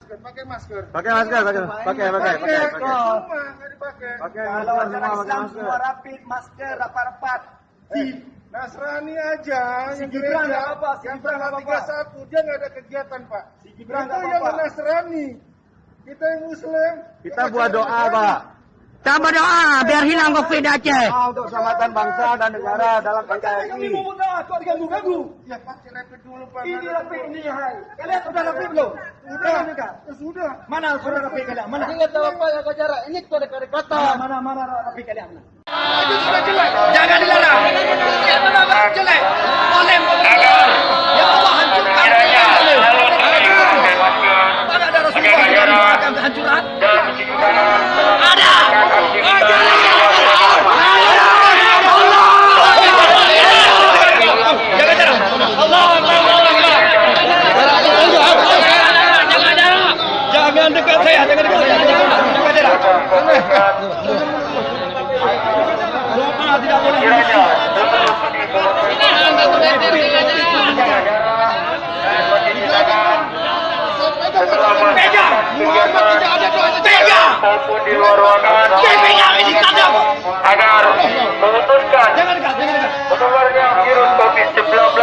Pakai masker. Pakai masker. Kalau acara Islam semua rapid, masker, rapat-rapat. Nasrani aja yang Gibran gereja, nggak apa, yang tanggal 31 dia nggak ada kegiatan, Pak. Gibran Itu nggak yang apa-apa. Nasrani. Kita yang Muslim. Kita buat doa, Pak. Kita berdoa biar hilang COVID di Aceh. Untuk keselamatan bangsa dan negara dalam Kami NKRI. mau berdoa, kok diganggu-ganggu? Ya pakai rapid dulu, Pak. Ini rapid ini, hai. Kalian sudah rapid belum? Sudah juga. Sudah. Mana sudah rapid kalian? Mana? Ingat apa yang kau jarak? Ini kau ada kata. Mana rapid kalian? Mana? Jangan dilarang. Jelek. Boleh. Ya Allah hancurkan. Mana ada Rasulullah yang mengatakan kehancuran? Ada. Jangan dekat saya, jangan dekat saya. Jaga jarak. Doa tidak boleh. Maupun di luar ruangan agar memutuskan penularannya virus COVID-19.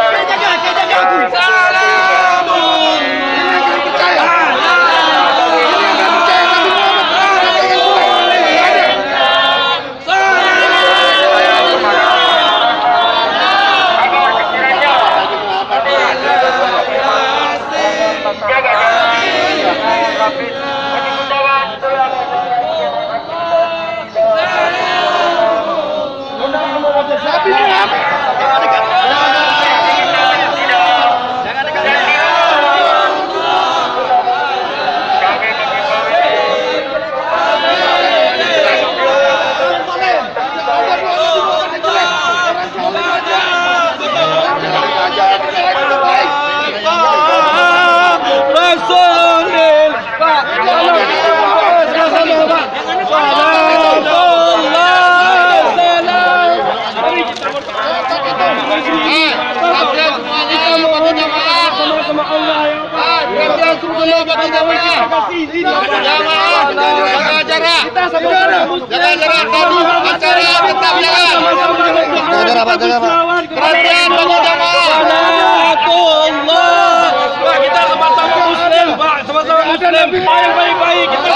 Baik-baik kita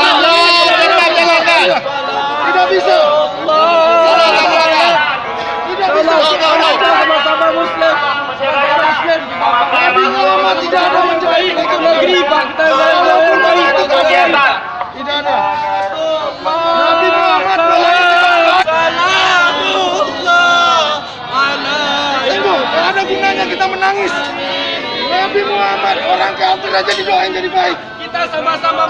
Tidak bisa. sama-sama Muslim. Nabi Muhammad tidak ada menjahit Negeri Pak kita baik. Tidak ada. Nabi Muhammad tengok, tidak ada gunanya kita menangis. Nabi Muhammad orang kafir aja didoain jadi baik. Kita sama-sama